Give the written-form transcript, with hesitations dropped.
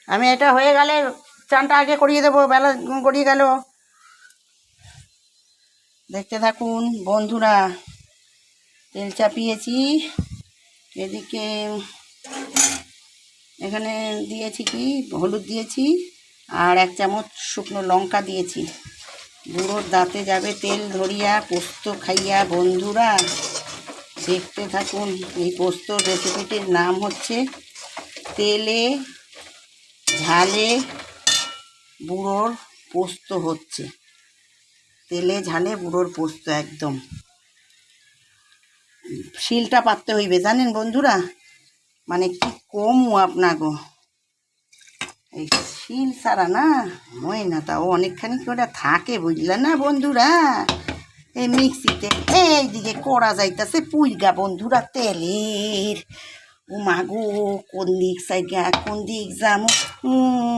আমি এটা হয়ে গেলে চানটা আগে করিয়ে দেবো, বেলা গড়িয়ে গেল। দেখতে থাকুন বন্ধুরা। তেল চাপিয়েছি, এদিকে এখানে দিয়েছি কি হলুদ দিয়েছি, আর 1 চামচ শুকনো লঙ্কা দিয়েছি। বুড়োর দাঁতে যাবে তেল ধরিয়া, পোস্ত খাইয়া। বন্ধুরা দেখতে থাকুন। এই পোস্তর রেসিপিটির নাম হচ্ছে তেলে ঝালে বুড়োর পোস্ত। হচ্ছে তেলে ঝালে বুড়োর পোস্ত। একদম শিলটা পাততে হইবে, জানেন বন্ধুরা, মানে কি কমু আপনাগো, এই শিল ছাড়া না হয় না। তাও অনেকখানি করে থাকে, বুঝলে না বন্ধুরা। এই মিক্সিতে এইদিকে করা যাইতেছে পুইগা বন্ধুরা তেলের। ও মাগো, কোন দিক সাইগা কোন দিক যামু।